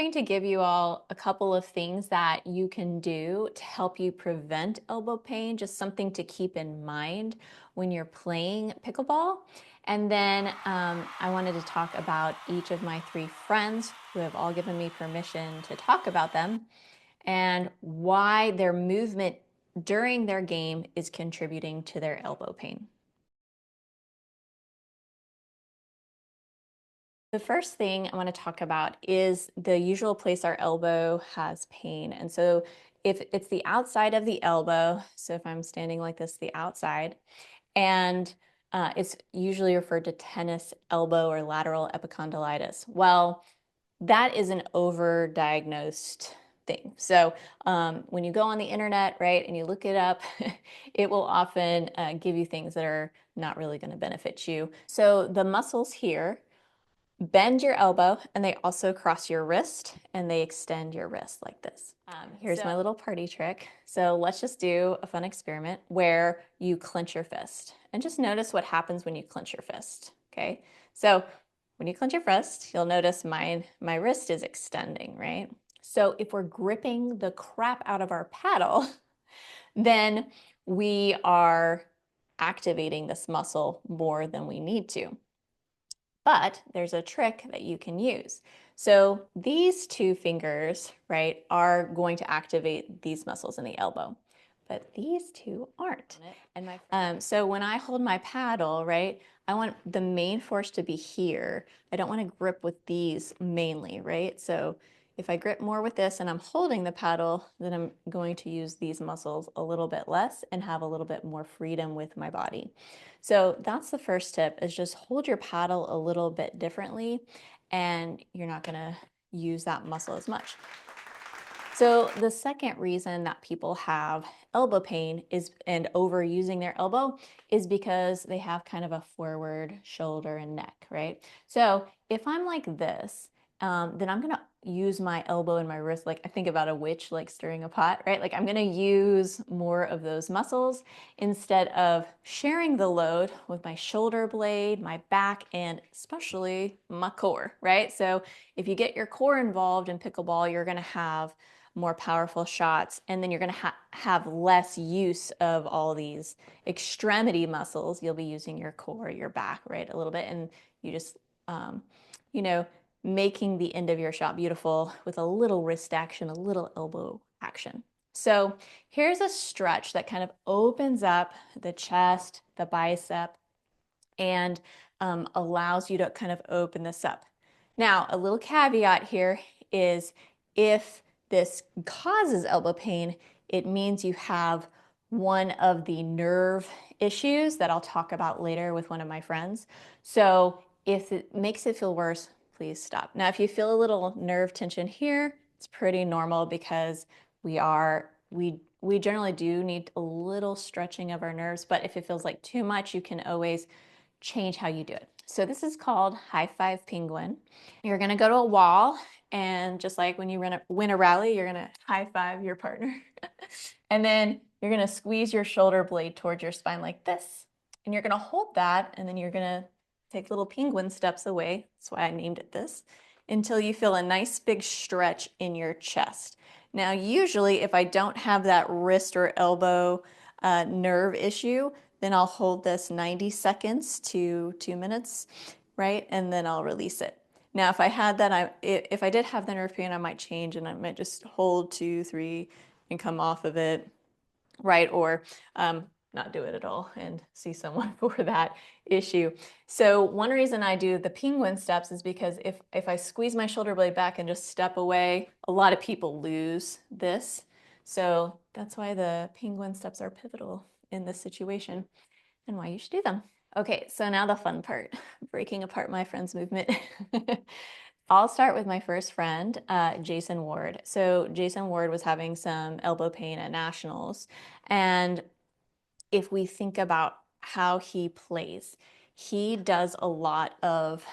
going to give you all a couple of things that you can do to help you prevent elbow pain, just something to keep in mind when you're playing pickleball. And then I wanted to talk about each of my three friends who have all given me permission to talk about them and why their movement during their game is contributing to their elbow pain. The first thing I want to talk about is the usual place our elbow has pain. And so if it's the outside of the elbow, so if I'm standing like this, the outside, and it's usually referred to tennis elbow or lateral epicondylitis. Well, that is an overdiagnosed thing. So when you go on the internet, right, and you look it up, it will often give you things that are not really going to benefit you. So the muscles here bend your elbow and they also cross your wrist and they extend your wrist like this. Here's my little party trick. So let's just do a fun experiment where you clench your fist and just notice what happens when you clench your fist. Okay. So when you clench your fist, you'll notice my wrist is extending, right? So if we're gripping the crap out of our paddle, then we are activating this muscle more than we need to. But there's a trick that you can use. So these two fingers, right, are going to activate these muscles in the elbow, but these two aren't. So when I hold my paddle, right, I want the main force to be here. I don't want to grip with these mainly, right? So if I grip more with this and I'm holding the paddle, then I'm going to use these muscles a little bit less and have a little bit more freedom with my body. So that's the first tip, is just hold your paddle a little bit differently and you're not going to use that muscle as much. So the second reason that people have elbow pain is and overusing their elbow is because they have kind of a forward shoulder and neck, right? So if I'm like this, then I'm gonna use my elbow and my wrist like I think about a witch like stirring a pot, right? Like I'm gonna use more of those muscles instead of sharing the load with my shoulder blade, my back, and especially my core, right? So if you get your core involved in pickleball, you're gonna have more powerful shots, and then you're going to have less use of all these extremity muscles. You'll be using your core, your back, right, a little bit, and you just, you know, making the end of your shot beautiful with a little wrist action, a little elbow action. So here's a stretch that kind of opens up the chest, the bicep, and allows you to kind of open this up. Now, a little caveat here is if this causes elbow pain, it means you have one of the nerve issues that I'll talk about later with one of my friends. So if it makes it feel worse, please stop. Now, if you feel a little nerve tension here, it's pretty normal because we generally do need a little stretching of our nerves, but if it feels like too much, you can always change how you do it. So this is called high five penguin. You're gonna go to a wall, and just like when you win a rally, you're gonna high five your partner. And then you're gonna squeeze your shoulder blade towards your spine like this. And you're gonna hold that, and then you're gonna take little penguin steps away. That's why I named it this, until you feel a nice big stretch in your chest. Now, usually if I don't have that wrist or elbow nerve issue, then I'll hold this 90 seconds to 2 minutes, right? And then I'll release it. Now, if I had that, if I did have the nerve pain, I might change and I might just hold 2, 3 and come off of it, right? Or not do it at all and see someone for that issue. So one reason I do the penguin steps is because if I squeeze my shoulder blade back and just step away, a lot of people lose this. So that's why the penguin steps are pivotal in this situation and why you should do them. Okay, so now the fun part, breaking apart my friend's movement. I'll start with my first friend, Jason Ward. So Jason Ward was having some elbow pain at nationals. And if we think about how he plays, he does a lot of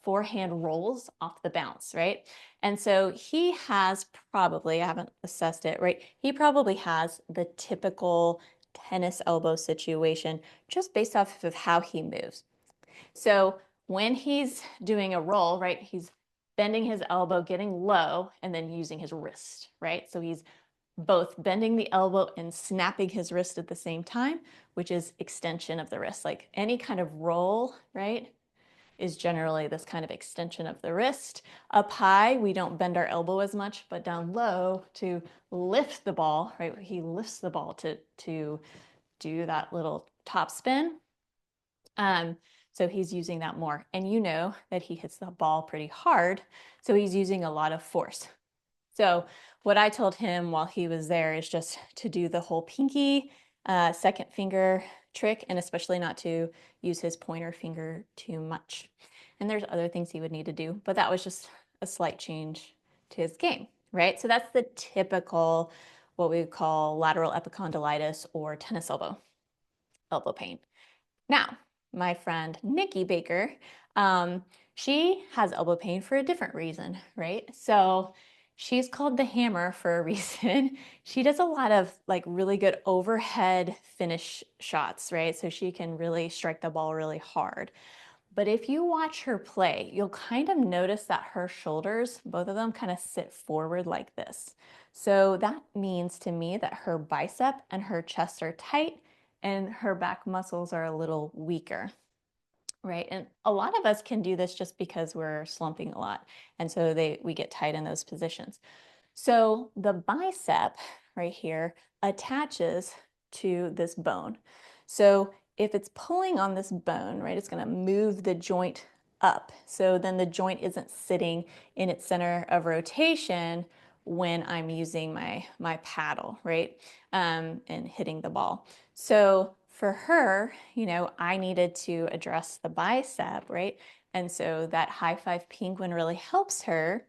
forehand rolls off the bounce, right? And so he has probably, I haven't assessed it, right? He probably has the typical tennis elbow situation just based off of how he moves. So when he's doing a roll, right, he's bending his elbow, getting low, and then using his wrist, right? So he's both bending the elbow and snapping his wrist at the same time, which is extension of the wrist. Like any kind of roll, right, is generally this kind of extension of the wrist. Up high, we don't bend our elbow as much, but down low to lift the ball, right? He lifts the ball to do that little top spin. So he's using that more. And you know that he hits the ball pretty hard, so he's using a lot of force. So what I told him while he was there is just to do the whole pinky, second finger trick, and especially not to use his pointer finger too much. And there's other things he would need to do, but that was just a slight change to his game, right? So that's the typical, what we would call lateral epicondylitis or tennis elbow pain. Now, my friend Nikki Baker, she has elbow pain for a different reason, right? So she's called the hammer for a reason. She does a lot of like really good overhead finish shots, right? So she can really strike the ball really hard. But if you watch her play, you'll kind of notice that her shoulders, both of them kind of sit forward like this. So that means to me that her bicep and her chest are tight and her back muscles are a little weaker, right? And a lot of us can do this just because we're slumping a lot. And so we get tight in those positions. So the bicep right here attaches to this bone. So if it's pulling on this bone, right, it's going to move the joint up. So then the joint isn't sitting in its center of rotation when I'm using my paddle, right, and hitting the ball. So for her, I needed to address the bicep, right? And so that high five penguin really helps her,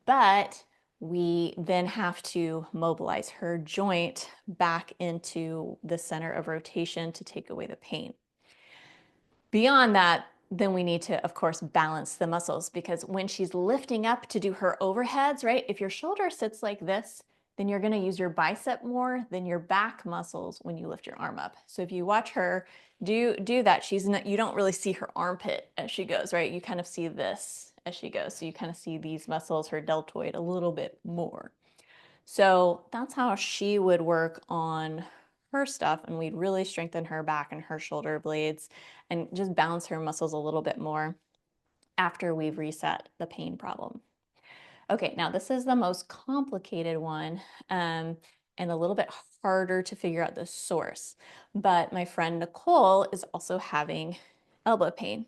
but we then have to mobilize her joint back into the center of rotation to take away the pain. Beyond that, then we need to, of course, balance the muscles, because when she's lifting up to do her overheads, right, if your shoulder sits like this, then you're going to use your bicep more than your back muscles when you lift your arm up. So if you watch her do that, you don't really see her armpit as she goes, right? You kind of see this as she goes. So you kind of see these muscles, her deltoid, a little bit more. So that's how she would work on her stuff, and we'd really strengthen her back and her shoulder blades and just balance her muscles a little bit more after we've reset the pain problem. Okay, now this is the most complicated one, and a little bit harder to figure out the source. But my friend Nicole is also having elbow pain.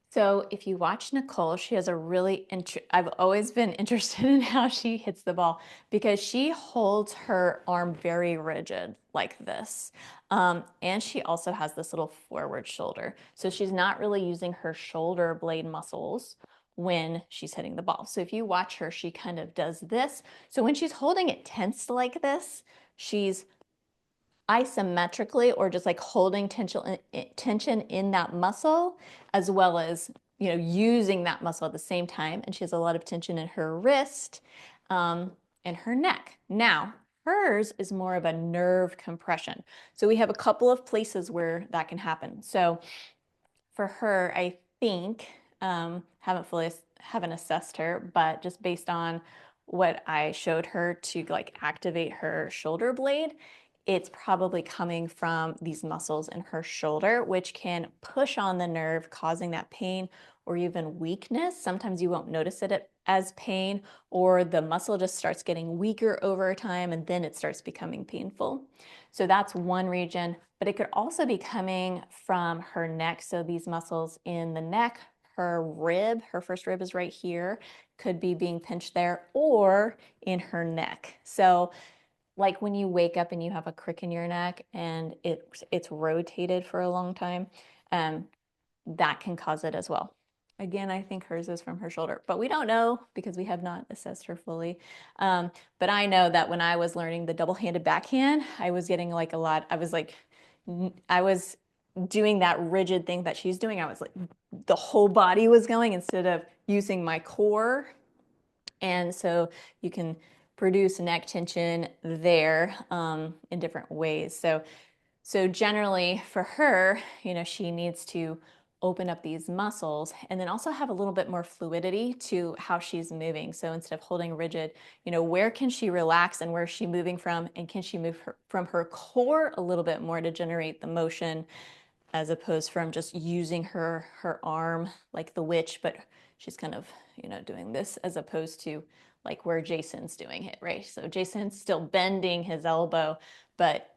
So if you watch Nicole, she has a really, I've always been interested in how she hits the ball, because she holds her arm very rigid like this. And she also has this little forward shoulder. So she's not really using her shoulder blade muscles when she's hitting the ball. So if you watch her, she kind of does this. So when she's holding it tense like this, she's isometrically, or just like holding tension in that muscle, as well as using that muscle at the same time. And she has a lot of tension in her wrist and her neck. Now hers is more of a nerve compression, so we have a couple of places where that can happen. So for her, I think, haven't assessed her, but just based on what I showed her to like activate her shoulder blade, it's probably coming from these muscles in her shoulder, which can push on the nerve, causing that pain or even weakness. Sometimes you won't notice it as pain, or the muscle just starts getting weaker over time and then it starts becoming painful. So that's one region, but it could also be coming from her neck. So these muscles in the neck, her rib, her first rib is right here, could be being pinched there, or in her neck. So like when you wake up and you have a crick in your neck and it's rotated for a long time, that can cause it as well. Again, I think hers is from her shoulder, but we don't know because we have not assessed her fully. But I know that when I was learning the double-handed backhand, I was getting like a lot. I was doing that rigid thing that she's doing. I was like, the whole body was going instead of using my core. And so you can produce neck tension there in different ways. So generally for her, she needs to open up these muscles and then also have a little bit more fluidity to how she's moving. So instead of holding rigid, where can she relax and where is she moving from? And can she move from her core a little bit more to generate the motion as opposed from just using her arm like the witch, but she's kind of, doing this as opposed to like where Jason's doing it, right? So Jason's still bending his elbow, but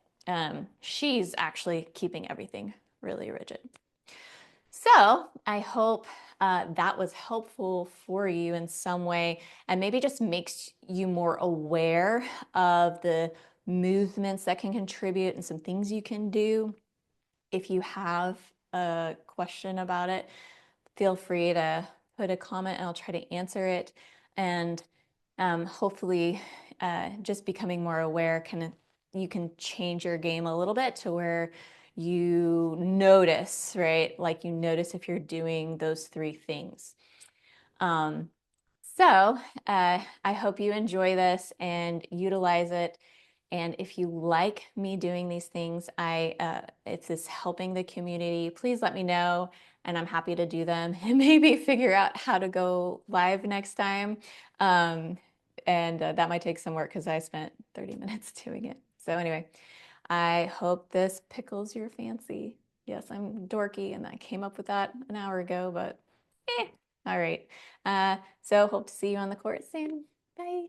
she's actually keeping everything really rigid. So I hope that was helpful for you in some way and maybe just makes you more aware of the movements that can contribute and some things you can do. If you have a question about it, feel free to put a comment and I'll try to answer it. And hopefully just becoming more aware you can change your game a little bit to where you notice, right? Like you notice if you're doing those three things. So I hope you enjoy this and utilize it. And if you like me doing these things, if this helping the community, please let me know and I'm happy to do them and maybe figure out how to go live next time. And that might take some work because I spent 30 minutes doing it. So anyway, I hope this pickles your fancy. Yes, I'm dorky and I came up with that an hour ago, but all right. So hope to see you on the court soon. Bye.